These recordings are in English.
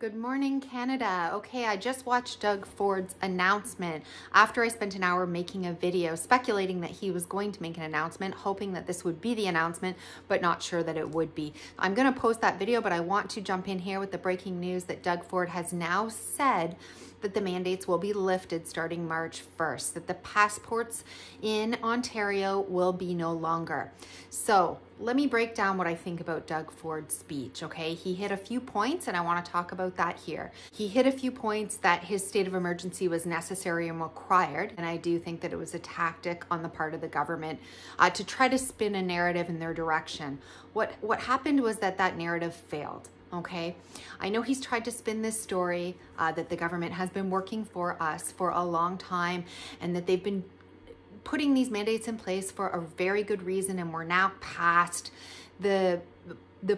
Good morning, Canada. Okay, I just watched Doug Ford's announcement after I spent an hour making a video speculating that he was going to make an announcement, hoping that this would be the announcement, but not sure that it would be. I'm going to post that video, but I want to jump in here with the breaking news that Doug Ford has now said that the mandates will be lifted starting March 1st, that the passports in Ontario will be no longer. So let me break down what I think about Doug Ford's speech, okay? He hit a few points and I want to talk about that here. He hit a few points that his state of emergency was necessary and required, and I do think that it was a tactic on the part of the government to try to spin a narrative in their direction. What happened was that narrative failed. Okay, I know he's tried to spin this story that the government has been working for us for a long time and that they've been putting these mandates in place for a very good reason, and we're now past the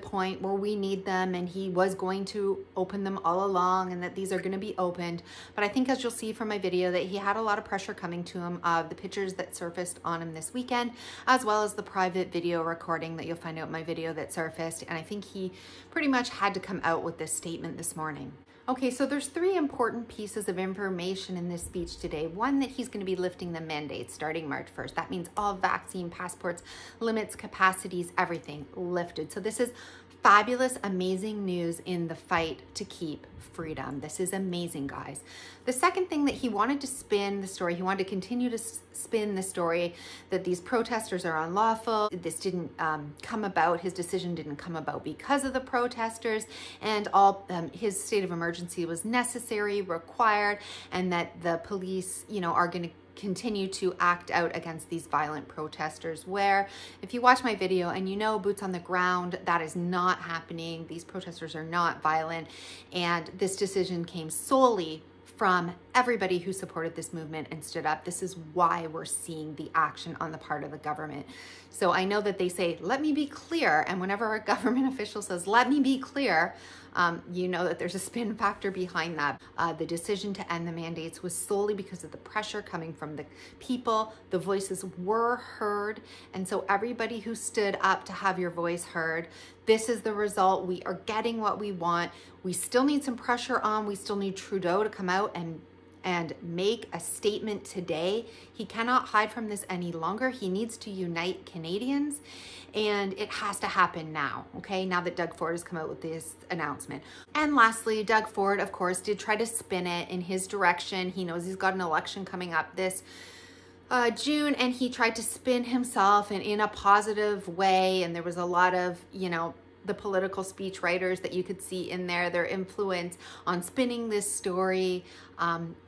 point where we need them, and he was going to open them all along and that these are going to be opened. But I think, as you'll see from my video, that he had a lot of pressure coming to him of the pictures that surfaced on him this weekend, as well as the private video recording that you'll find out in my video that surfaced. And I think he pretty much had to come out with this statement this morning. Okay, so there's three important pieces of information in this speech today. One, that he's going to be lifting the mandates starting March 1st. That means all vaccine passports, limits, capacities, everything lifted. So this is fabulous, amazing news in the fight to keep freedom. This is amazing, guys. The second thing that he wanted to spin the story, he wanted to continue to spin the story that these protesters are unlawful. This didn't come about, his decision didn't come about because of the protesters, and all his state of emergency was necessary, required, and that the police, are going to continue to act out against these violent protesters, where if you watch my video and boots on the ground, that is not happening. These protesters are not violent, and this decision came solely from everybody who supported this movement and stood up. This is why we're seeing the action on the part of the government. So I know that they say, let me be clear. And whenever a government official says, let me be clear, that there's a spin factor behind that. The decision to end the mandates was solely because of the pressure coming from the people. The voices were heard. And so everybody who stood up to have your voice heard, this is the result. We are getting what we want. We still need some pressure on. We still need Trudeau to come out and make a statement today. He cannot hide from this any longer. He needs to unite Canadians, and it has to happen now, okay? Now that Doug Ford has come out with this announcement. And lastly, Doug Ford, of course, did try to spin it in his direction. He knows he's got an election coming up this June, and he tried to spin himself in a positive way, and there was a lot of, the political speech writers that you could see in there, their influence on spinning this story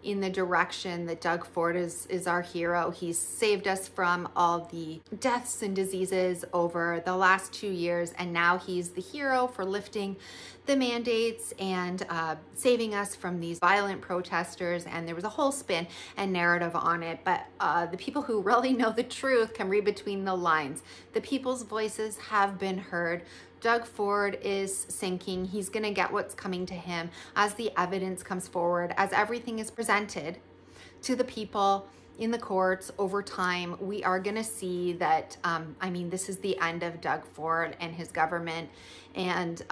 in the direction that Doug Ford is our hero. He's saved us from all the deaths and diseases over the last 2 years, and now he's the hero for lifting the mandates and saving us from these violent protesters. And there was a whole spin and narrative on it, but the people who really know the truth can read between the lines. The people's voices have been heard. Doug Ford is sinking. He's going to get what's coming to him as the evidence comes forward, as everything is presented to the people in the courts over time. We are going to see that, this is the end of Doug Ford and his government, and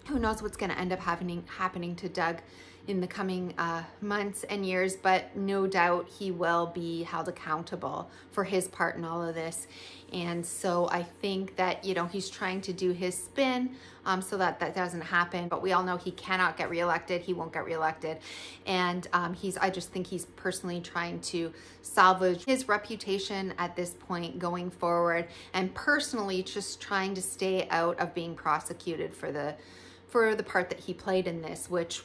who knows what's going to end up happening to Doug in the coming months and years, but no doubt he will be held accountable for his part in all of this. And so I think that, he's trying to do his spin so that doesn't happen, but we all know he cannot get reelected. He won't get reelected. And I just think he's personally trying to salvage his reputation at this point going forward, and personally just trying to stay out of being prosecuted for the part that he played in this, which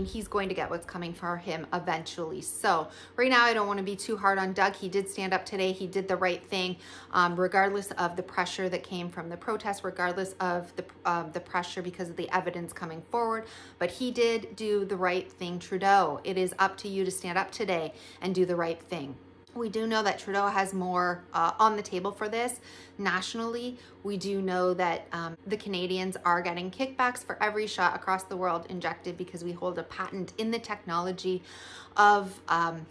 he's going to get what's coming for him eventually. So right now, I don't want to be too hard on Doug. He did stand up today. He did the right thing, regardless of the pressure that came from the protests, regardless of the pressure because of the evidence coming forward. But he did do the right thing. Trudeau, it is up to you to stand up today and do the right thing. We do know that Trudeau has more on the table for this nationally. We do know that the Canadians are getting kickbacks for every shot across the world injected because we hold a patent in the technology of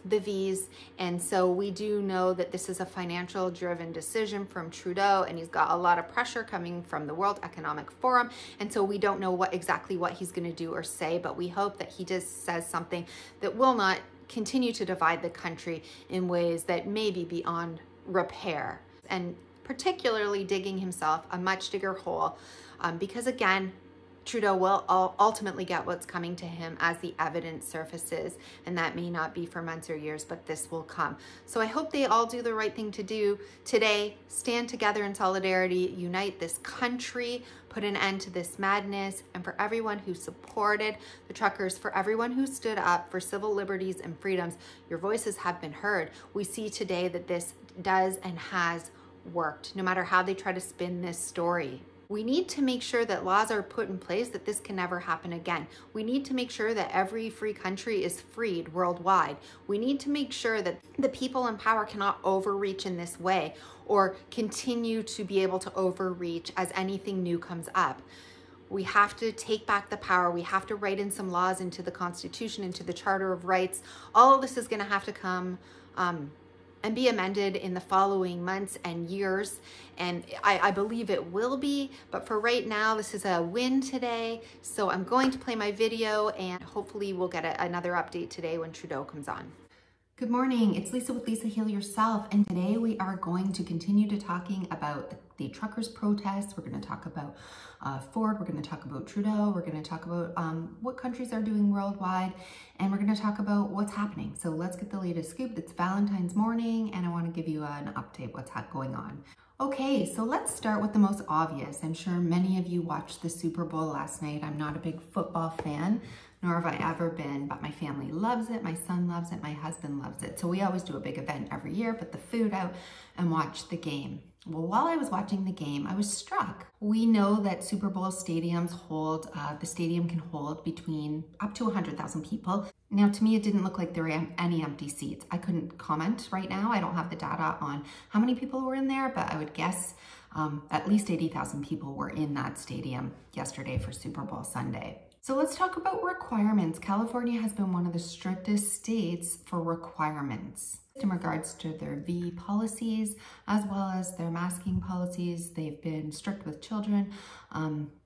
the Vs. And so we do know that this is a financial driven decision from Trudeau, and he's got a lot of pressure coming from the World Economic Forum. And so we don't know exactly what he's going to do or say, but we hope that he just says something that will not continue to divide the country in ways that may be beyond repair, and particularly digging himself a much bigger hole, because again, Trudeau will ultimately get what's coming to him as the evidence surfaces, and that may not be for months or years, but this will come. So I hope they all do the right thing to do today, stand together in solidarity, unite this country, put an end to this madness. And for everyone who supported the truckers, for everyone who stood up for civil liberties and freedoms, your voices have been heard. We see today that this does and has worked, no matter how they try to spin this story. We need to make sure that laws are put in place that this can never happen again. We need to make sure that every free country is freed worldwide. We need to make sure that the people in power cannot overreach in this way or continue to be able to overreach as anything new comes up. We have to take back the power. We have to write in some laws into the Constitution, into the Charter of Rights. All of this is going to have to come and be amended in the following months and years. And I believe it will be, but for right now, this is a win today. So I'm going to play my video, and hopefully we'll get another update today when Trudeau comes on. Good morning, it's Lisa with Lisa Heal Yourself, and today we are going to continue to talking about the truckers' protests. We're going to talk about Ford, we're going to talk about Trudeau, we're going to talk about what countries are doing worldwide, and we're going to talk about what's happening. So let's get the latest scoop. It's Valentine's morning, and I want to give you an update what's going on. Okay, so let's start with the most obvious. I'm sure many of you watched the Super Bowl last night. I'm not a big football fan, nor have I ever been, but my family loves it, my son loves it, my husband loves it. So we always do a big event every year, put the food out and watch the game. Well, while I was watching the game, I was struck. We know that Super Bowl stadiums hold, the stadium can hold between up to 100,000 people. Now, to me, it didn't look like there were any empty seats. I couldn't comment right now. I don't have the data on how many people were in there, but I would guess at least 80,000 people were in that stadium yesterday for Super Bowl Sunday. So let's talk about requirements. California has been one of the strictest states for requirements in regards to their V policies, as well as their masking policies. They've been strict with children.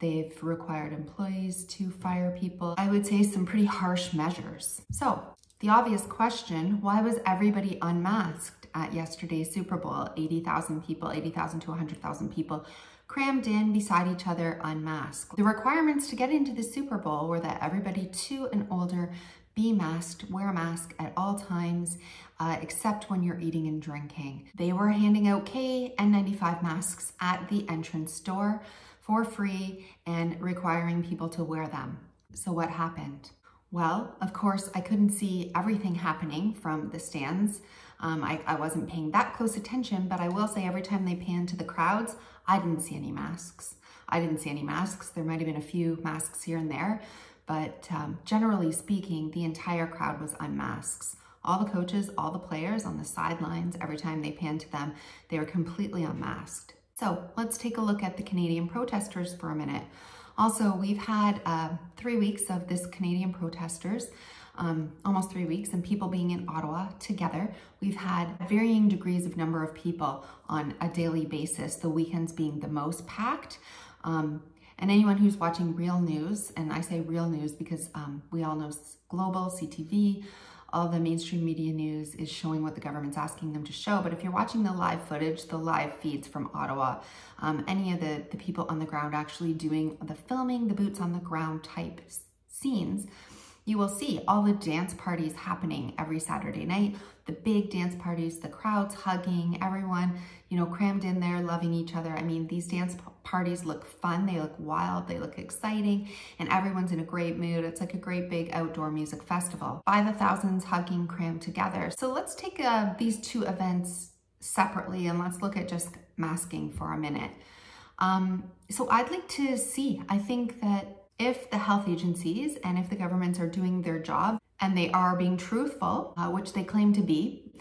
They've required employees to fire people. I would say some pretty harsh measures. So the obvious question, why was everybody unmasked at yesterday's Super Bowl? 80,000 people, 80,000 to 100,000 people crammed in beside each other unmasked. The requirements to get into the Super Bowl were that everybody 2 and older be masked, wear a mask at all times, except when you're eating and drinking. They were handing out KN95 masks at the entrance door for free and requiring people to wear them. So what happened? Well, of course, I couldn't see everything happening from the stands. I wasn't paying that close attention, but I will say every time they panned to the crowds, I didn't see any masks. There might have been a few masks here and there, but generally speaking, the entire crowd was unmasked. All the coaches, all the players on the sidelines, every time they panned to them, they were completely unmasked. So let's take a look at the Canadian protesters for a minute. Also, we've had 3 weeks of this Canadian protesters, almost 3 weeks, and people being in Ottawa together. We've had varying degrees of number of people on a daily basis, the weekends being the most packed. And anyone who's watching real news, and I say real news because we all know Global, CTV, all the mainstream media news is showing what the government's asking them to show. But if you're watching the live footage, the live feeds from Ottawa, any of the people on the ground actually doing the filming, the boots on the ground type scenes, you will see all the dance parties happening every Saturday night, the big dance parties, the crowds hugging, everyone, you know, crammed in there, loving each other. I mean, these dance parties look fun, they look wild, they look exciting, and everyone's in a great mood. It's like a great big outdoor music festival. By the thousands hugging, crammed together. So let's take these two events separately and let's look at just masking for a minute. So I'd like to see, I think that if the health agencies and if the governments are doing their job and they are being truthful, which they claim to be,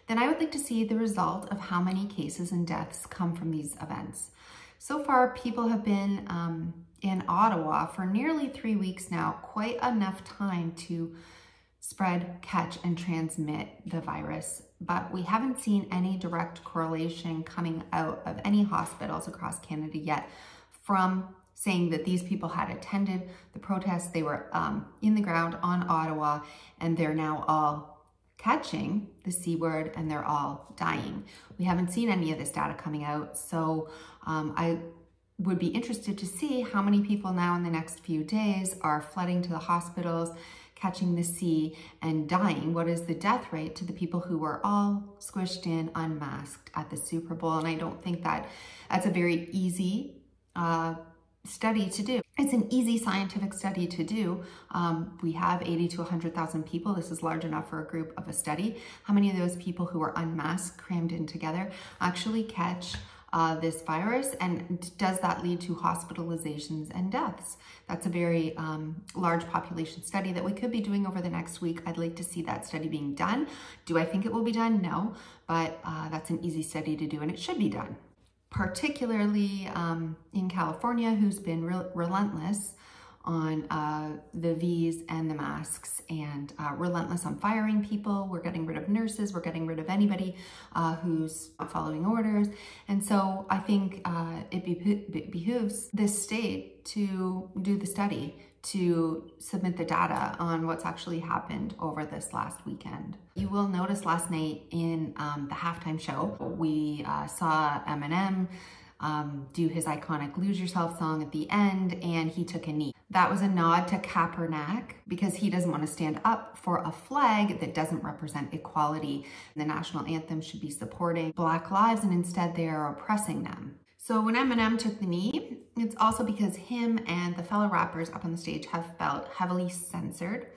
then I would like to see the result of how many cases and deaths come from these events. So far, people have been in Ottawa for nearly 3 weeks now, quite enough time to spread, catch, and transmit the virus. But we haven't seen any direct correlation coming out of any hospitals across Canada yet from saying that these people had attended the protests. They were in the ground on Ottawa, and they're now all catching the C word and they're all dying. We haven't seen any of this data coming out, so I would be interested to see how many people now in the next few days are flooding to the hospitals, catching the C and dying. What is the death rate to the people who were all squished in unmasked at the Super Bowl? And I don't think that that's a very easy study to do. It's an easy scientific study to do. We have 80 to 100,000 people. This is large enough for a group of a study. How many of those people who are unmasked, crammed in together, actually catch this virus, and does that lead to hospitalizations and deaths? That's a very large population study that we could be doing over the next week. I'd like to see that study being done. Do I think it will be done? No, but that's an easy study to do, and it should be done. Particularly in California, who's been relentless on the V's and the masks, and relentless on firing people. We're getting rid of nurses. We're getting rid of anybody who's not following orders. And so I think it behooves this state to do the study, to submit the data on what's actually happened over this last weekend. You will notice last night in the halftime show, we saw Eminem do his iconic Lose Yourself song at the end, and he took a knee. That was a nod to Kaepernick because he doesn't want to stand up for a flag that doesn't represent equality. The national anthem should be supporting Black lives, and instead they are oppressing them. So when Eminem took the knee, it's also because him and the fellow rappers up on the stage have felt heavily censored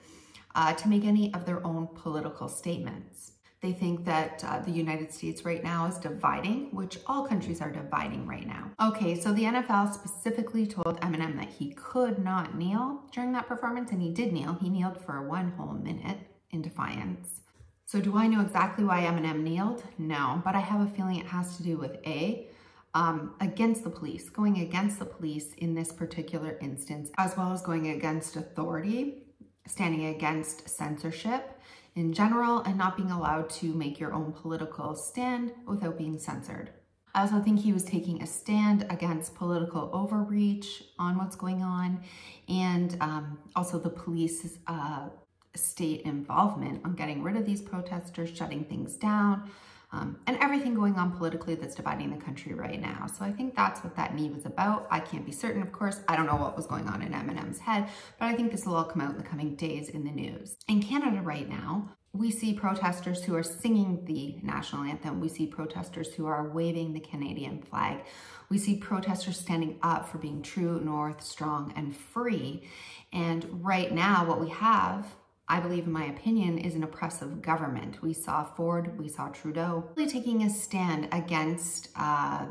to make any of their own political statements. They think that the United States right now is dividing, which all countries are dividing right now. Okay, so the NFL specifically told Eminem that he could not kneel during that performance, and he did kneel. He kneeled for 1 whole minute in defiance. So do I know exactly why Eminem kneeled? No, but I have a feeling it has to do with against the police, going against the police in this particular instance, as well as going against authority, standing against censorship in general, and not being allowed to make your own political stand without being censored. I also think he was taking a stand against political overreach on what's going on, and also the police's state involvement on getting rid of these protesters, shutting things down, and everything going on politically that's dividing the country right now. So I think that's what that knee was about. I can't be certain, of course. I don't know what was going on in Eminem's head, but I think this will all come out in the coming days in the news. In Canada right now, we see protesters who are singing the national anthem. We see protesters who are waving the Canadian flag. We see protesters standing up for being true, north, strong, and free. And right now, what we have, I believe, in my opinion, is an oppressive government. We saw Ford, we saw Trudeau really taking a stand against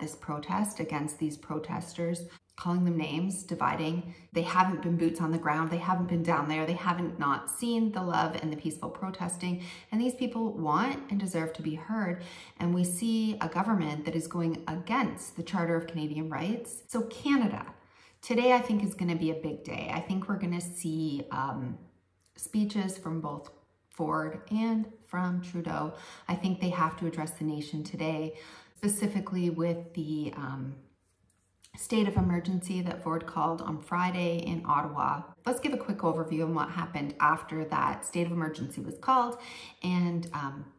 this protest, against these protesters, calling them names, dividing. They haven't been boots on the ground. They haven't been down there. They haven't not seen the love and the peaceful protesting. And these people want and deserve to be heard. And we see a government that is going against the Charter of Canadian Rights. So Canada, today I think is going to be a big day. I think we're going to see speeches from both Ford and from Trudeau. I think they have to address the nation today, specifically with the state of emergency that Ford called on Friday in Ottawa. Let's give a quick overview on what happened after that state of emergency was called, and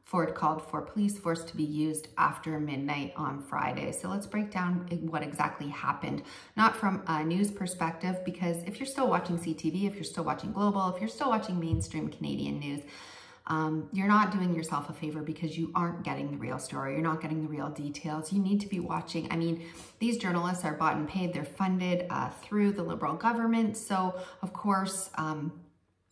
Ford called for police force to be used after midnight on Friday. So let's break down what exactly happened, not from a news perspective, because if you're still watching CTV, if you're still watching Global, if you're still watching mainstream Canadian news, you're not doing yourself a favor because you aren't getting the real story. You're not getting the real details. You need to be watching. I mean, these journalists are bought and paid. They're funded through the Liberal government. So of course,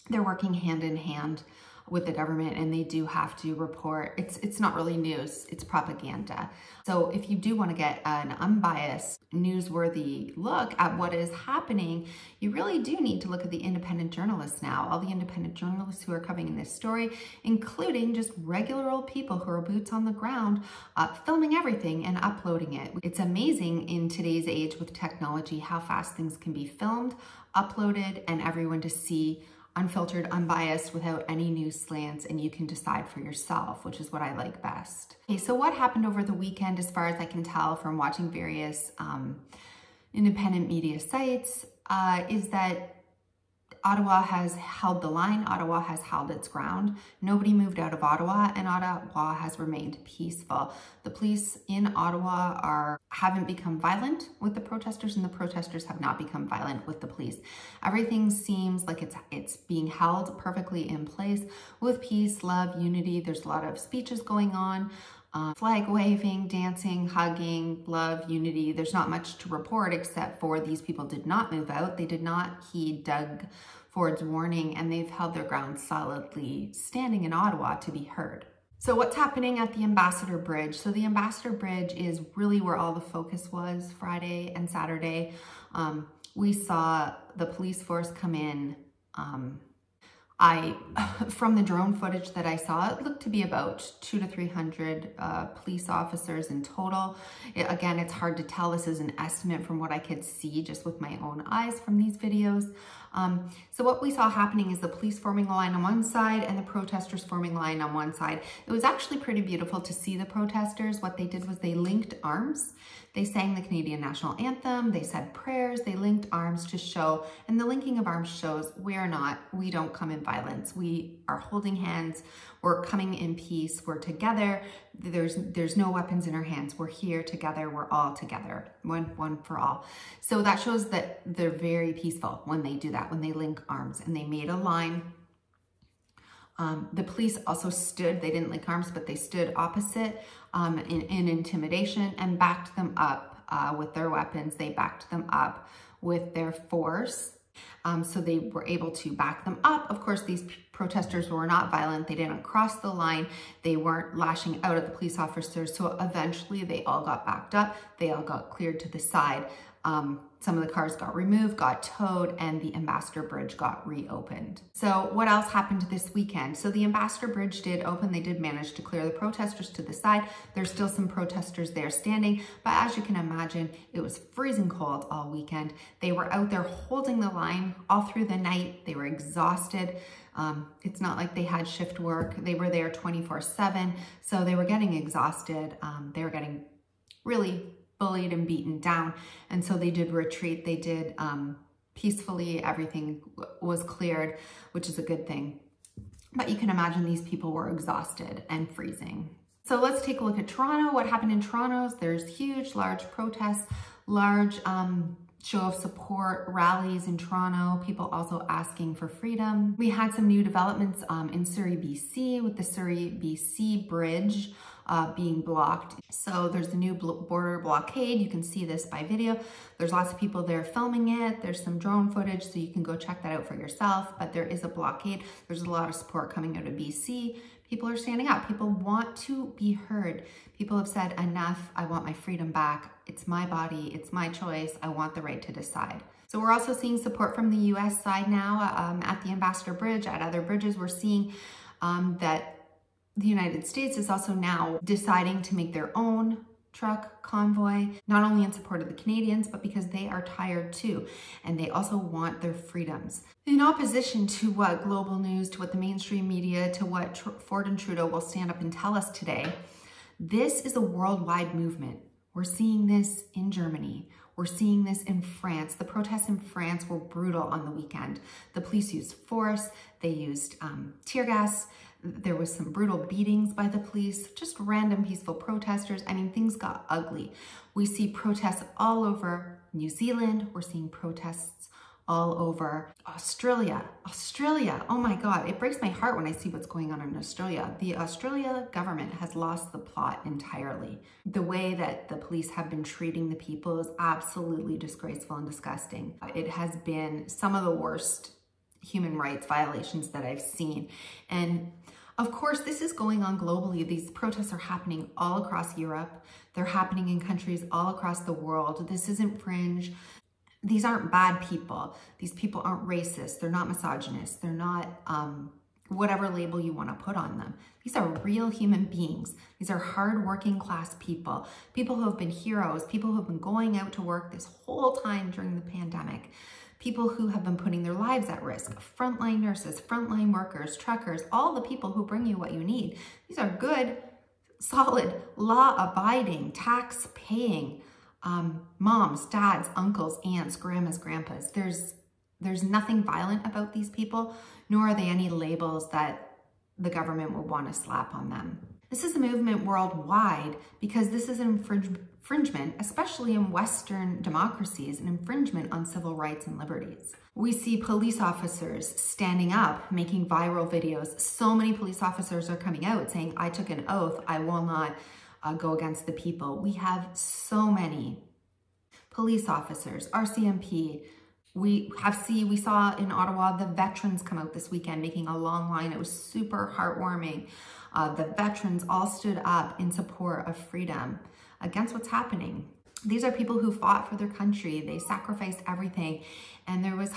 they're working hand in hand with the government, and they do have to report. It's not really news, it's propaganda. So if you do want to get an unbiased, newsworthy look at what is happening, you really do need to look at the independent journalists now. All the independent journalists who are covering this story, including just regular old people who are boots on the ground, filming everything and uploading it. It's amazing in today's age with technology how fast things can be filmed, uploaded, and everyone to see unfiltered, unbiased, without any news slants, and you can decide for yourself, which is what I like best. Okay, so what happened over the weekend, as far as I can tell from watching various independent media sites, is that Ottawa has held the line. Ottawa has held its ground. Nobody moved out of Ottawa, and Ottawa has remained peaceful. The police in Ottawa haven't become violent with the protesters, and the protesters have not become violent with the police. Everything seems like it's being held perfectly in place with peace, love, unity. There's a lot of speeches going on. Flag waving, dancing, hugging, love, unity. There's not much to report except for these people did not move out. They did not heed Doug Ford's warning, and they've held their ground solidly, standing in Ottawa to be heard. So what's happening at the Ambassador Bridge? So the Ambassador Bridge is really where all the focus was Friday and Saturday. We saw the police force come in. From the drone footage that I saw, it looked to be about 200 to 300 police officers in total. Again, it's hard to tell. This is an estimate from what I could see just with my own eyes from these videos. So what we saw happening is the police forming a line on one side and the protesters forming a line on one side. It was actually pretty beautiful to see the protesters. What they did was they linked arms. They sang the Canadian National Anthem, they said prayers, they linked arms to show, and the linking of arms shows we don't come in violence. We are holding hands, we're coming in peace, we're together, there's no weapons in our hands, we're here together, we're all together, one for all. So that shows that they're very peaceful when they do that, when they link arms, and they made a line. The police also stood, they didn't link arms, but they stood opposite in intimidation and backed them up with their weapons. They backed them up with their force. So they were able to back them up. Of course, these protesters were not violent. They didn't cross the line. They weren't lashing out at the police officers. So eventually they all got backed up. They all got cleared to the side. Some of the cars got removed, got towed, and the Ambassador Bridge got reopened. So what else happened this weekend? So the Ambassador Bridge did open. They did manage to clear the protesters to the side. There's still some protesters there standing, but as you can imagine, it was freezing cold all weekend. They were out there holding the line all through the night. They were exhausted. It's not like they had shift work. They were there 24/7, so they were getting exhausted. They were getting really bullied and beaten down, and so they did retreat. They did peacefully. Everything was cleared, which is a good thing, but you can imagine these people were exhausted and freezing. So let's take a look at Toronto. What happened in Toronto? There's huge, large protests, large show of support, rallies in Toronto, people also asking for freedom. We had some new developments in Surrey, BC, with the Surrey, BC bridge being blocked. So there's a new border blockade. You can see this by video. There's lots of people there filming it. There's some drone footage, so you can go check that out for yourself, but there is a blockade. There's a lot of support coming out of BC. People are standing up. People want to be heard. People have said, enough, I want my freedom back. It's my body, it's my choice. I want the right to decide. So we're also seeing support from the US side now at the Ambassador Bridge, at other bridges. We're seeing that the United States is also now deciding to make their own truck convoy, not only in support of the Canadians, but because they are tired too, and they also want their freedoms. In opposition to what global news, to what the mainstream media, to what Ford and Trudeau will stand up and tell us today, this is a worldwide movement. We're seeing this in Germany. We're seeing this in France. The protests in France were brutal on the weekend. The police used force, they used tear gas. There was some brutal beatings by the police, just random peaceful protesters. I mean, things got ugly. We see protests all over New Zealand. We're seeing protests all over Australia. Oh my God, it breaks my heart when I see what's going on in Australia. The Australia government has lost the plot entirely. The way that the police have been treating the people is absolutely disgraceful and disgusting. It has been some of the worst human rights violations that I've seen. And of course, this is going on globally. These protests are happening all across Europe. They're happening in countries all across the world. This isn't fringe. These aren't bad people. These people aren't racist. They're not misogynist. They're not whatever label you want to put on them. These are real human beings. These are hard-working class people, people who have been heroes, people who have been going out to work this whole time during the pandemic, people who have been putting their lives at risk, frontline nurses, frontline workers, truckers, all the people who bring you what you need. These are good, solid, law-abiding, tax-paying moms, dads, uncles, aunts, grandmas, grandpas. There's nothing violent about these people, nor are they any labels that the government would want to slap on them. This is a movement worldwide because this is an infringement, especially in Western democracies, an infringement on civil rights and liberties. We see police officers standing up, making viral videos. So many police officers are coming out saying, I took an oath, I will not go against the people. We have so many police officers, RCMP. We saw in Ottawa, the veterans come out this weekend making a long line. It was super heartwarming. The veterans all stood up in support of freedom against what's happening. These are people who fought for their country. They sacrificed everything. And there was,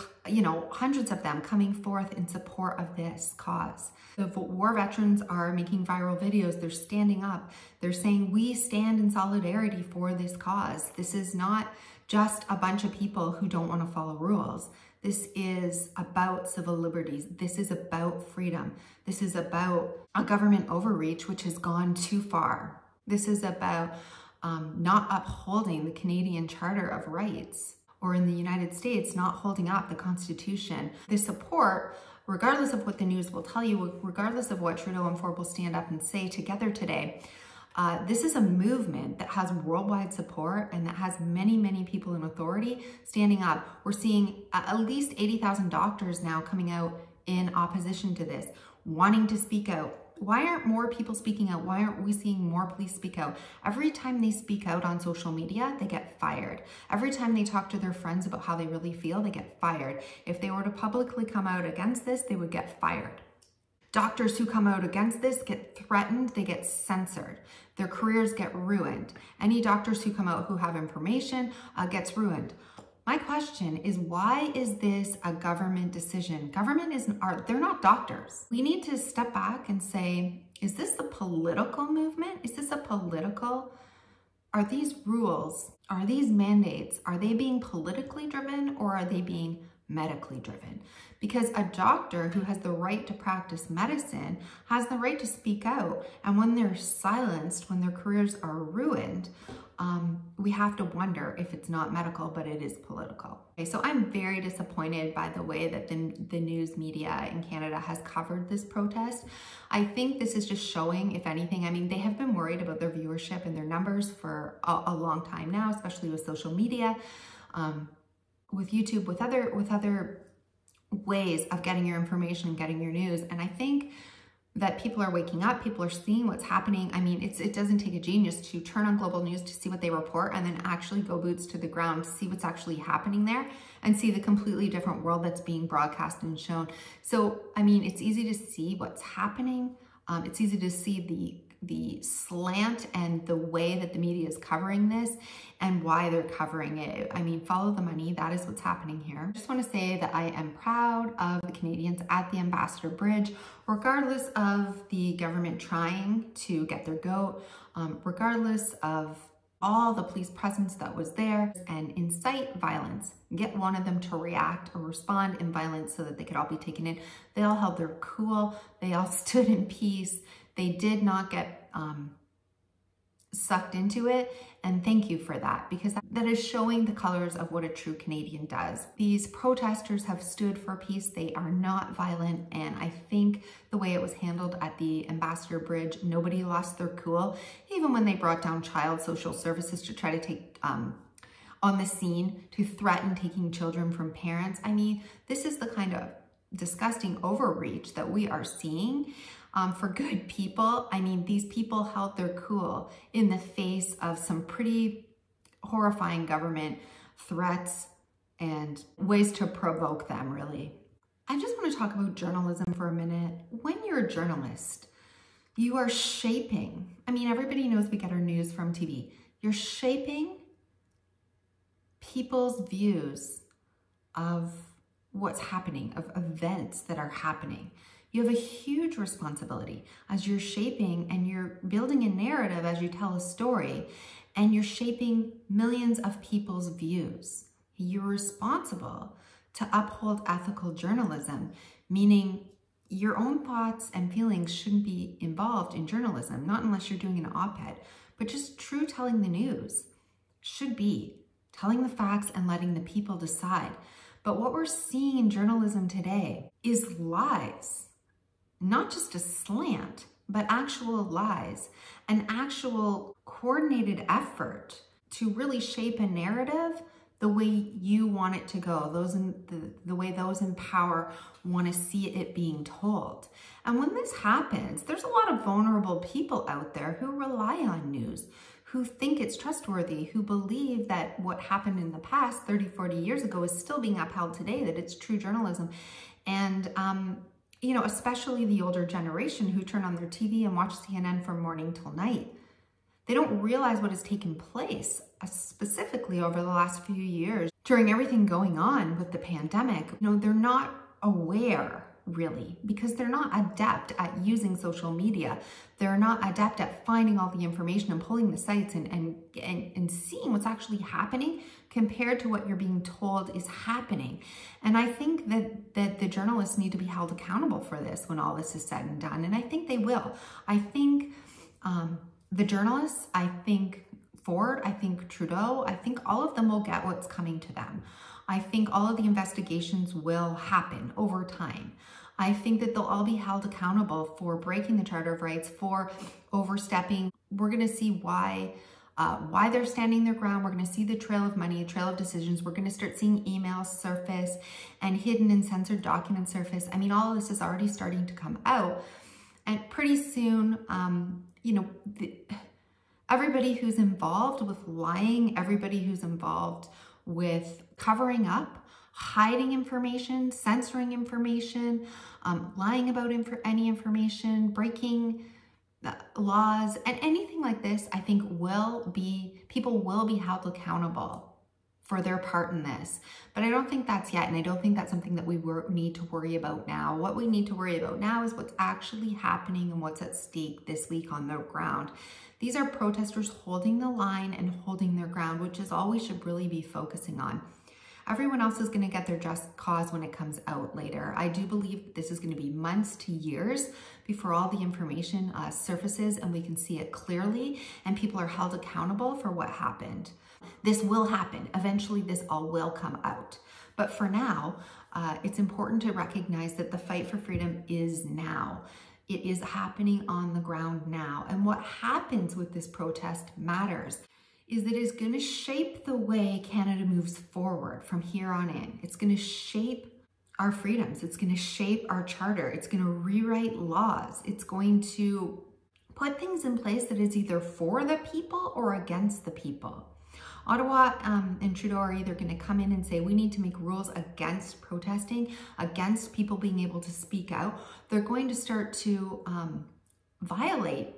hundreds of them coming forth in support of this cause. The war veterans are making viral videos. They're standing up. They're saying, we stand in solidarity for this cause. This is not just a bunch of people who don't want to follow rules. This is about civil liberties. This is about freedom. This is about a government overreach, which has gone too far. This is about not upholding the Canadian Charter of Rights, or in the United States, not holding up the Constitution. The support, regardless of what the news will tell you, regardless of what Trudeau and Ford will stand up and say together today, this is a movement that has worldwide support and that has many, many people in authority standing up. We're seeing at least 80,000 doctors now coming out in opposition to this, wanting to speak out. Why aren't more people speaking out? Why aren't we seeing more police speak out? Every time they speak out on social media, they get fired. Every time they talk to their friends about how they really feel, they get fired. If they were to publicly come out against this, they would get fired. Doctors who come out against this get threatened, they get censored. Their careers get ruined. Any doctors who come out who have information gets ruined. My question is, why is this a government decision? They're not doctors. We need to step back and say, is this a political movement? Are these rules, are these mandates, are they being politically driven or are they being medically driven? Because a doctor who has the right to practice medicine has the right to speak out. And when they're silenced, when their careers are ruined, we have to wonder if it's not medical, but it is political. Okay, so I'm very disappointed by the way that the news media in Canada has covered this protest. I think this is just showing, if anything, they have been worried about their viewership and their numbers for a long time now, especially with social media, with YouTube, with other ways of getting your information and getting your news. And I think that people are waking up, people are seeing what's happening. It doesn't take a genius to turn on global news to see what they report and then actually go boots to the ground to see what's actually happening there and see the completely different world that's being broadcast and shown. So, it's easy to see what's happening. It's easy to see the slant and the way that the media is covering this and why they're covering it. Follow the money. That is what's happening here. I just want to say that I am proud of the Canadians at the Ambassador Bridge, regardless of the government trying to get their goat, regardless of all the police presence that was there and incite violence, get one of them to react or respond in violence so that they could all be taken in. They all held their cool. They all stood in peace. They did not get sucked into it. And thank you for that, because that is showing the colors of what a true Canadian does. These protesters have stood for peace. They are not violent. And I think the way it was handled at the Ambassador Bridge, nobody lost their cool. Even when they brought down child social services to try to take on the scene, to threaten taking children from parents. This is the kind of disgusting overreach that we are seeing. For good people. These people held their cool in the face of some pretty horrifying government threats and ways to provoke them, really. I just want to talk about journalism for a minute. When you're a journalist, you are shaping, I mean, everybody knows we get our news from TV. You're shaping people's views of what's happening, of events that are happening. You have a huge responsibility as you're shaping and you're building a narrative as you tell a story, and you're shaping millions of people's views. You're responsible to uphold ethical journalism, meaning your own thoughts and feelings shouldn't be involved in journalism, not unless you're doing an op-ed, but just true telling the news should be telling the facts and letting the people decide. But what we're seeing in journalism today is lies, not just a slant, but actual lies, an actual coordinated effort to really shape a narrative the way you want it to go, the way those in power want to see it being told. And when this happens, there's a lot of vulnerable people out there who rely on news, who think it's trustworthy, who believe that what happened in the past 30, 40 years ago is still being upheld today, that it's true journalism. And, you know, especially the older generation who turn on their TV and watch CNN from morning till night. They don't realize what has taken place, specifically over the last few years, during everything going on with the pandemic. You know, they're not aware, really, because they're not adept at using social media. They're not adept at finding all the information and pulling the sites and seeing what's actually happening compared to what you're being told is happening. And I think that the journalists need to be held accountable for this when all this is said and done. And I think they will. I think the journalists, I think Ford, I think Trudeau, I think all of them will get what's coming to them. I think all of the investigations will happen over time. I think that they'll all be held accountable for breaking the Charter of Rights, for overstepping. We're going to see why they're standing their ground. We're going to see the trail of money, a trail of decisions. We're going to start seeing emails surface and hidden and censored documents surface. I mean, all of this is already starting to come out. And pretty soon, you know, everybody who's involved with lying, everybody who's involved with covering up, hiding information, censoring information, lying about any information, breaking laws, and anything like this, I think people will be held accountable for their part in this. But I don't think that's yet, and I don't think that's something that we need to worry about now. What we need to worry about now is what's actually happening and what's at stake this week on the ground. These are protesters holding the line and holding their ground, which is all we should really be focusing on. Everyone else is going to get their just cause when it comes out later. I do believe this is going to be months to years before all the information surfaces and we can see it clearly and people are held accountable for what happened. This will happen. Eventually, this all will come out. But for now, it's important to recognize that the fight for freedom is now. It is happening on the ground now. And what happens with this protest matters. Is that it's going to shape the way Canada moves forward from here on in. It's going to shape our freedoms. It's going to shape our charter. It's going to rewrite laws. It's going to put things in place that is either for the people or against the people. Ottawa and Trudeau are either going to come in and say, we need to make rules against protesting, against people being able to speak out. They're going to start to violate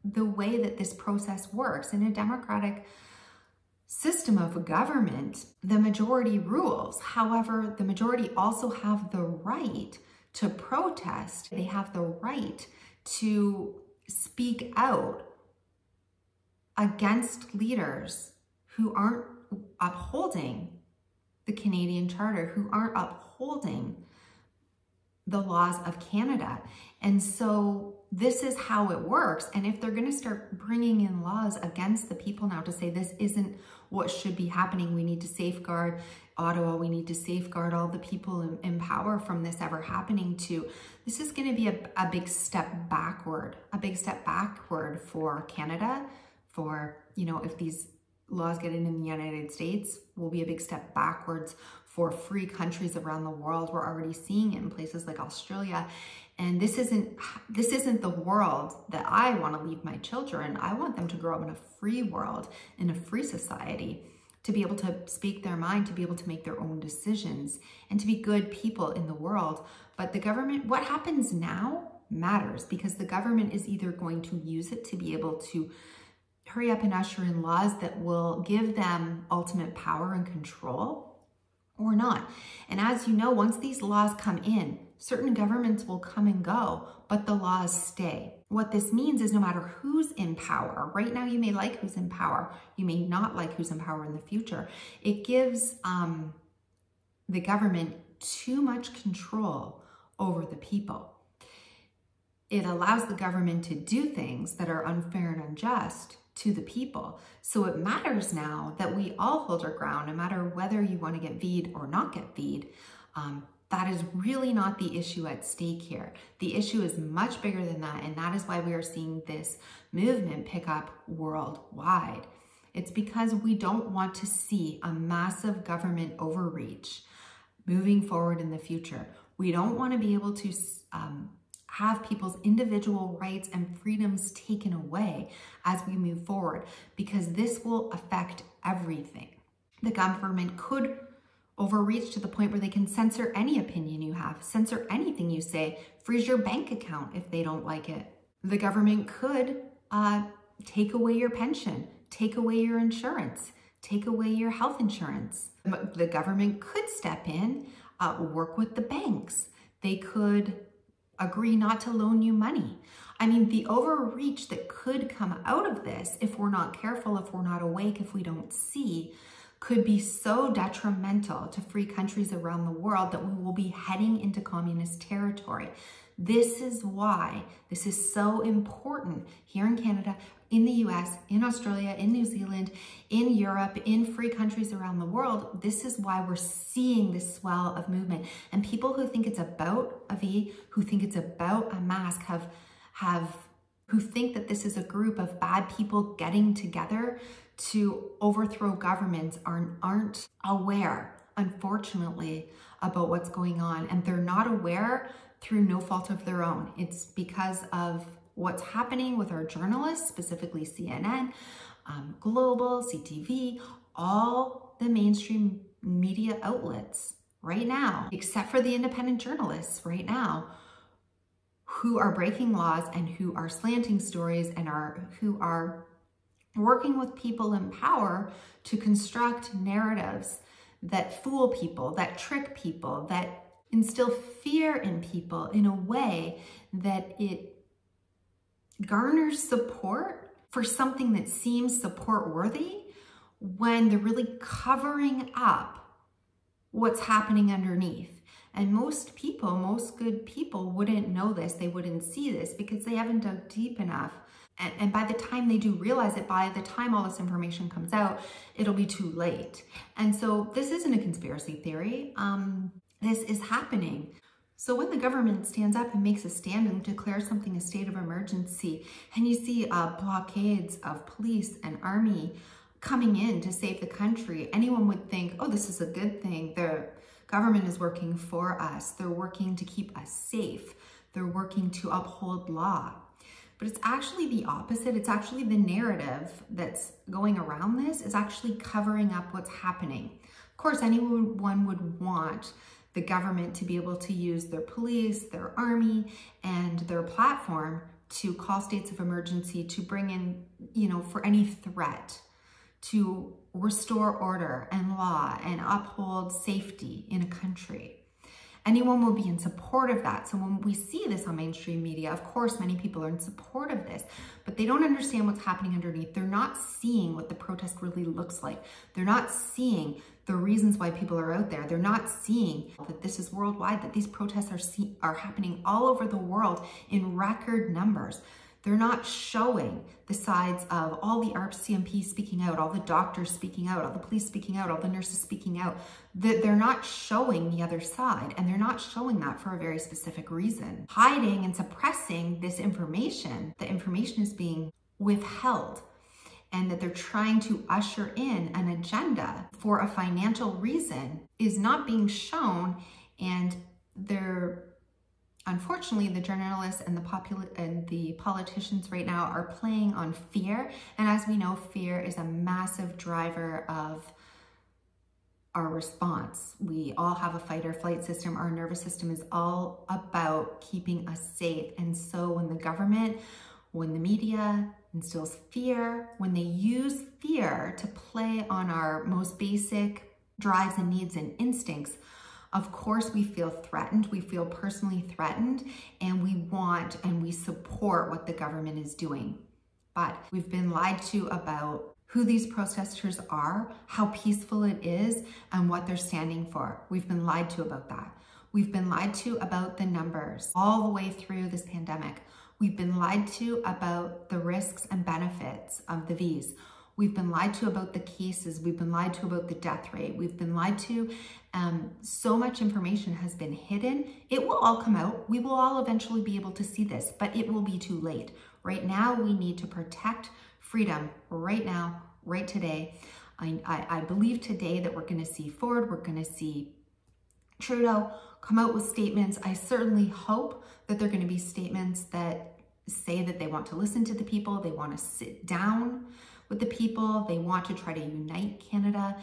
the way that this process works. In a democratic system of government, the majority rules. However, the majority also have the right to protest. They have the right to speak out against leaders who aren't upholding the Canadian Charter, who aren't upholding the laws of Canada. And so this is how it works. And if they're going to start bringing in laws against the people now to say this isn't what should be happening, we need to safeguard Ottawa, we need to safeguard all the people in power from this ever happening to, this is going to be a big step backward, for Canada, for, you know, if these laws get in the United States, will be a big step backwards for free countries around the world. We're already seeing it in places like Australia. And this isn't the world that I want to leave my children. I want them to grow up in a free world, in a free society. to be able to speak their mind, to be able to make their own decisions, and to be good people in the world. But the government, what happens now matters, because the government is either going to use it to be able to hurry up and usher in laws that will give them ultimate power and control, or not. And as you know, once these laws come in, certain governments will come and go, but the laws stay. What this means is no matter who's in power, right now you may like who's in power, you may not like who's in power in the future, it gives the government too much control over the people. It allows the government to do things that are unfair and unjust to the people. So it matters now that we all hold our ground, no matter whether you want to get V'd or not get V'd. That is really not the issue at stake here. The issue is much bigger than that, and that is why we are seeing this movement pick up worldwide. It's because we don't want to see a massive government overreach moving forward in the future. We don't want to be able to have people's individual rights and freedoms taken away as we move forward, because this will affect everything. The government could overreach to the point where they can censor any opinion you have, censor anything you say, freeze your bank account if they don't like it. The government could take away your pension, take away your insurance, take away your health insurance. The government could step in, work with the banks. They could agree not to loan you money. I mean, the overreach that could come out of this, if we're not careful, if we're not awake, if we don't see, could be so detrimental to free countries around the world that we will be heading into communist territory. This is why this is so important here in Canada, in the US, in Australia, in New Zealand, in Europe, in free countries around the world. This is why we're seeing this swell of movement. And people who think it's about a V, who think it's about a mask, who think that this is a group of bad people getting together to overthrow governments aren't aware, unfortunately, about what's going on. And they're not aware through no fault of their own. It's because of what's happening with our journalists, specifically CNN, Global, CTV, all the mainstream media outlets right now, except for the independent journalists right now, who are breaking laws and who are slanting stories and who are working with people in power to construct narratives that fool people, that trick people, that instill fear in people in a way that it garners support for something that seems support worthy, when they're really covering up what's happening underneath. And most people, most good people wouldn't know this, they wouldn't see this because they haven't dug deep enough. And by the time they do realize it, by the time all this information comes out, it'll be too late. And so this isn't a conspiracy theory. This is happening. So when the government stands up and makes a stand and declares something a state of emergency, and you see blockades of police and army coming in to save the country, anyone would think, oh, this is a good thing. The government is working for us. They're working to keep us safe. They're working to uphold law. But it's actually the opposite. It's actually the narrative that's going around this is actually covering up what's happening. Of course, anyone would want the government to be able to use their police, their army, and their platform to call states of emergency, to bring in, for any threat, to restore order and law and uphold safety in a country. Anyone will be in support of that. So when we see this on mainstream media, of course, many people are in support of this, but they don't understand what's happening underneath. They're not seeing what the protest really looks like. They're not seeing the reasons why people are out there. They're not seeing that this is worldwide, that these protests are happening all over the world in record numbers. They're not showing the sides of all the RCMP speaking out, all the doctors speaking out, all the police speaking out, all the nurses speaking out. They're not showing the other side, and they're not showing that for a very specific reason. Hiding and suppressing this information, the information is being withheld, and that they're trying to usher in an agenda for a financial reason is not being shown, and unfortunately, the journalists and the politicians right now are playing on fear. And as we know, fear is a massive driver of our response. We all have a fight or flight system. Our nervous system is all about keeping us safe. And so when the government, when the media instills fear, when they use fear to play on our most basic drives and needs and instincts, of course we feel threatened, we feel personally threatened, and we want and we support what the government is doing. But we've been lied to about who these protesters are, how peaceful it is, and what they're standing for. We've been lied to about that. We've been lied to about the numbers all the way through this pandemic. We've been lied to about the risks and benefits of the Vs. We've been lied to about the cases. We've been lied to about the death rate. We've been lied to. So much information has been hidden. It will all come out. We will all eventually be able to see this, but it will be too late. Right now, we need to protect freedom right now, right today. I believe today that we're going to see Ford, we're going to see Trudeau come out with statements. I certainly hope that they're going to be statements that say that they want to listen to the people, they want to sit down with the people, they want to try to unite Canada,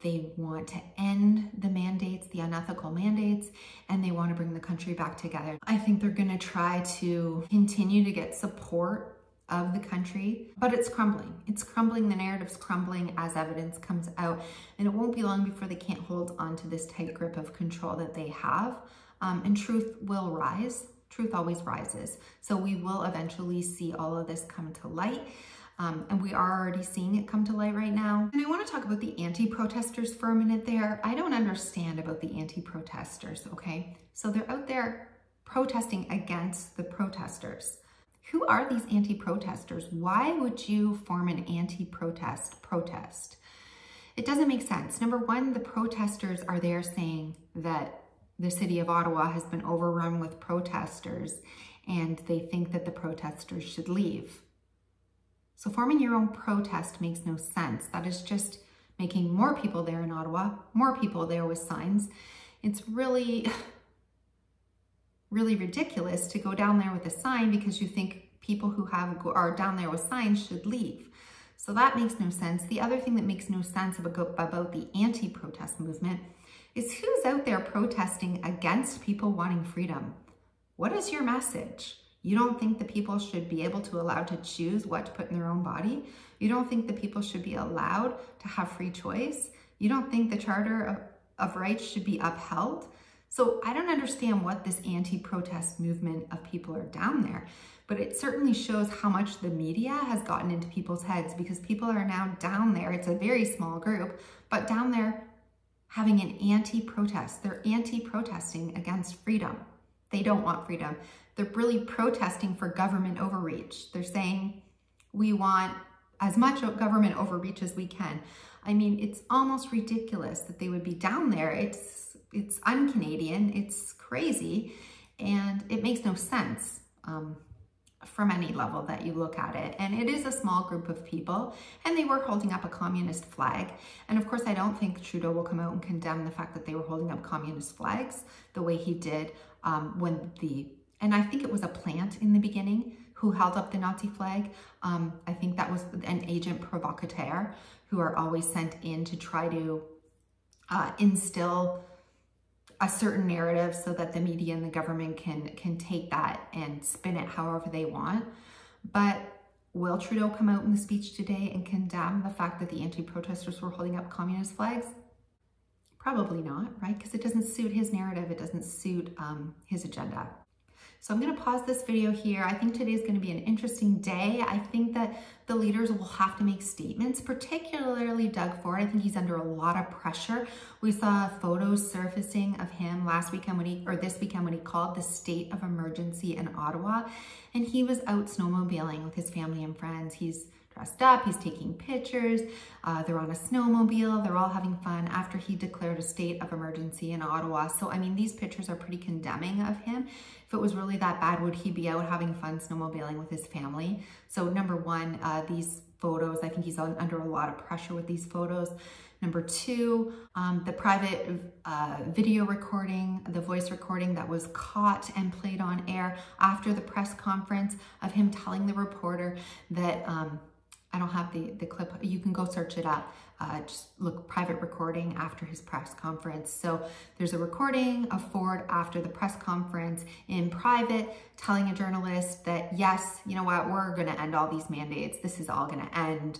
they want to end the mandates, the unethical mandates, and they want to bring the country back together. I think they're going to try to continue to get support of the country, but it's crumbling. It's crumbling, the narrative's crumbling as evidence comes out, and it won't be long before they can't hold on to this tight grip of control that they have, and truth will rise. Truth always rises. So we will eventually see all of this come to light. And we are already seeing it come to light right now. And I want to talk about the anti-protesters for a minute there. I don't understand about the anti-protesters, okay? So they're out there protesting against the protesters. Who are these anti-protesters? Why would you form an protest? It doesn't make sense. Number one, the protesters are there saying that the city of Ottawa has been overrun with protesters and they think that the protesters should leave. So forming your own protest makes no sense. That is just making more people there in Ottawa, more people there with signs. It's really ridiculous to go down there with a sign because you think people who are down there with signs should leave. So that makes no sense. The other thing that makes no sense about the anti-protest movement is who's out there protesting against people wanting freedom. What is your message? You don't think the people should be able to allow to choose what to put in their own body? You don't think the people should be allowed to have free choice? You don't think the Charter of Rights should be upheld? So I don't understand what this anti-protest movement of people are down there, but it certainly shows how much the media has gotten into people's heads because people are now down there. It's a very small group, but down there having an anti-protest. They're anti-protesting against freedom. They don't want freedom. They're really protesting for government overreach. They're saying we want as much government overreach as we can. I mean, it's almost ridiculous that they would be down there. It's un-Canadian, it's crazy, and it makes no sense from any level that you look at it. And it is a small group of people, and they were holding up a communist flag. And of course, I don't think Trudeau will come out and condemn the fact that they were holding up communist flags the way he did and I think it was a plant in the beginning who held up the Nazi flag. I think that was an agent provocateur who are always sent in to try to instill a certain narrative so that the media and the government can take that and spin it however they want. But will Trudeau come out in the speech today and condemn the fact that the anti-protesters were holding up communist flags? Probably not, right? Because it doesn't suit his narrative. It doesn't suit his agenda. So I'm going to pause this video here. I think today is going to be an interesting day. I think that the leaders will have to make statements, particularly Doug Ford. I think he's under a lot of pressure. We saw photos surfacing of him this weekend when he called the state of emergency in Ottawa, and he was out snowmobiling with his family and friends. He's dressed up, he's taking pictures, they're on a snowmobile, they're all having fun after he declared a state of emergency in Ottawa. So, I mean, these pictures are pretty condemning of him. If it was really that bad, would he be out having fun snowmobiling with his family? So number one, these photos, I think he's under a lot of pressure with these photos. Number two, the private video recording, the voice recording that was caught and played on air after the press conference of him telling the reporter that, I don't have the clip, you can go search it up, just look, private recording after his press conference. So there's a recording of Ford after the press conference in private telling a journalist that, yes, you know what, we're going to end all these mandates. This is all going to end.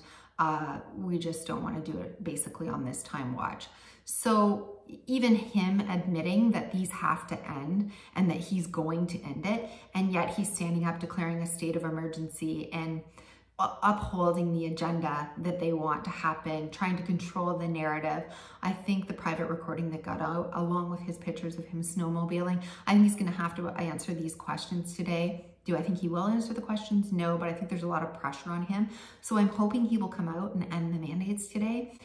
We just don't want to do it basically on this time watch. So even him admitting that these have to end and that he's going to end it, and yet he's standing up declaring a state of emergency and upholding the agenda that they want to happen, trying to control the narrative. I think the private recording that got out, along with his pictures of him snowmobiling, I think he's going to have to answer these questions today. Do I think he will answer the questions? No, but I think there's a lot of pressure on him. So I'm hoping he will come out and end the mandates today.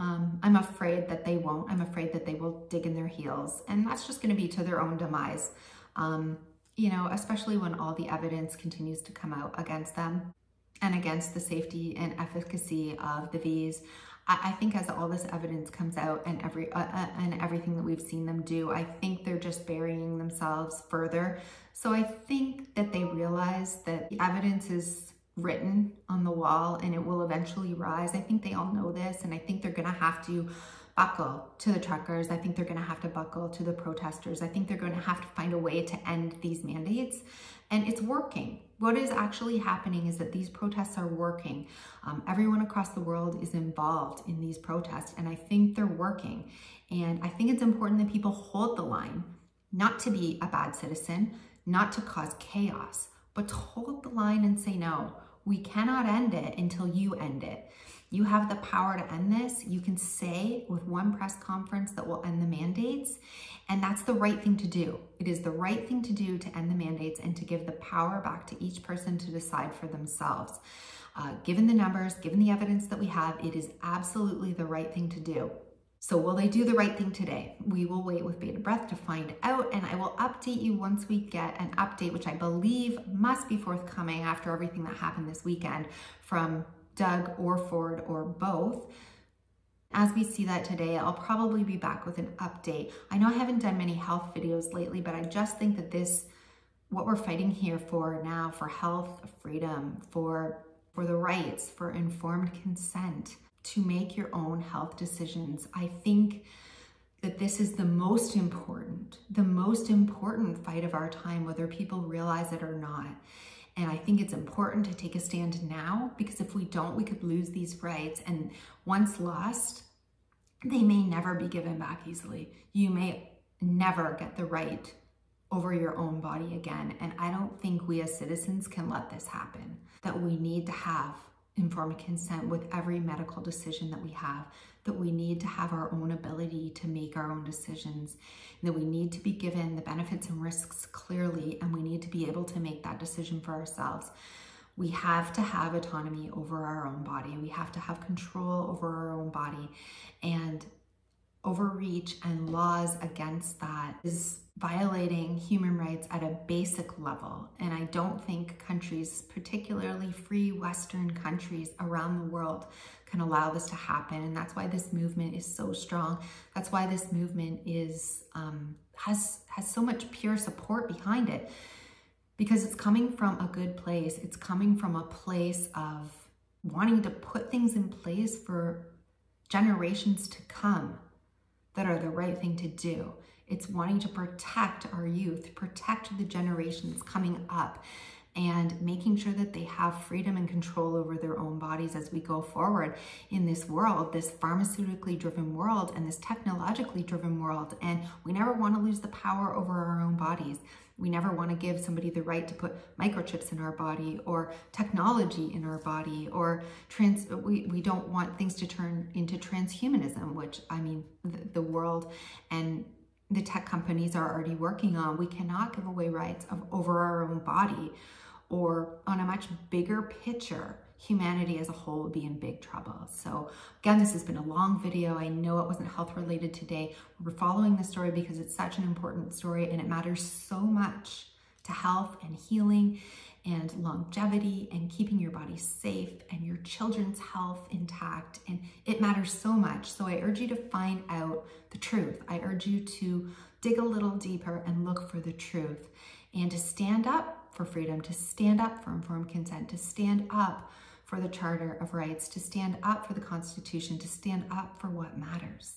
I'm afraid that they won't. I'm afraid that they will dig in their heels, and that's just going to be to their own demise. You know, especially when all the evidence continues to come out against them and against the safety and efficacy of the Vs. I think as all this evidence comes out and everything that we've seen them do, I think they're just burying themselves further. So I think that they realize that the evidence is written on the wall and it will eventually rise. I think they all know this, and I think they're gonna have to buckle to the truckers. I think they're gonna have to buckle to the protesters. I think they're gonna have to find a way to end these mandates, and it's working. What is actually happening is that these protests are working. Everyone across the world is involved in these protests, and I think they're working. And I think it's important that people hold the line, not to be a bad citizen, not to cause chaos, but to hold the line and say, no, we cannot end it until you end it. You have the power to end this. You can say with one press conference that we'll end the mandates, and that's the right thing to do. It is the right thing to do to end the mandates and to give the power back to each person to decide for themselves. Given the numbers, given the evidence that we have, it is absolutely the right thing to do. So will they do the right thing today? We will wait with bated breath to find out, and I will update you once we get an update, which I believe must be forthcoming after everything that happened this weekend from Doug or Ford or both. As we see that today, I'll probably be back with an update. I know I haven't done many health videos lately, but I just think that what we're fighting here for now, for health, freedom, for the rights, for informed consent, to make your own health decisions. I think that this is the most important fight of our time, whether people realize it or not. And I think it's important to take a stand now, because if we don't, we could lose these rights. And once lost, they may never be given back easily. You may never get the right over your own body again. And I don't think we as citizens can let this happen, that we need to have informed consent with every medical decision that we have, that we need to have our own ability to make our own decisions, and that we need to be given the benefits and risks clearly, and we need to be able to make that decision for ourselves. We have to have autonomy over our own body. We have to have control over our own body, and overreach and laws against that is violating human rights at a basic level. And I don't think countries, particularly free Western countries around the world, can allow this to happen. And that's why this movement is so strong. That's why this movement is has so much pure support behind it, because it's coming from a good place. It's coming from a place of wanting to put things in place for generations to come that are the right thing to do. It's wanting to protect our youth, protect the generations coming up, and making sure that they have freedom and control over their own bodies as we go forward in this world, this pharmaceutically driven world and this technologically driven world. And we never want to lose the power over our own bodies. We never want to give somebody the right to put microchips in our body or technology in our body, or we don't want things to turn into transhumanism, which, I mean, the world and the tech companies are already working on. We cannot give away rights over our own body, or on a much bigger picture, humanity as a whole would be in big trouble. So again, this has been a long video. I know it wasn't health related today. We're following the story because it's such an important story and it matters so much to health and healing and longevity and keeping your body safe and your children's health intact. And it matters so much. So I urge you to find out the truth. I urge you to dig a little deeper and look for the truth, and to stand up for freedom, to stand up for informed consent, to stand up for the Charter of Rights, to stand up for the Constitution, to stand up for what matters,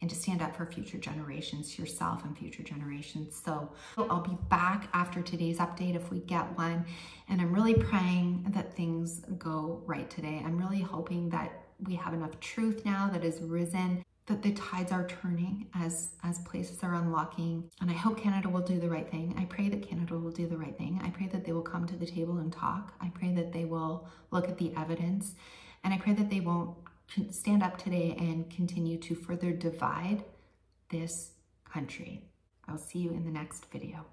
and to stand up for future generations, yourself and future generations. So I'll be back after today's update if we get one. And I'm really praying that things go right today. I'm really hoping that we have enough truth now that has risen, that the tides are turning as places are unlocking. And I hope Canada will do the right thing. I pray that Canada will do the right thing. I pray that they will come to the table and talk. I pray that they will look at the evidence. And I pray that they won't stand up today and continue to further divide this country. I'll see you in the next video.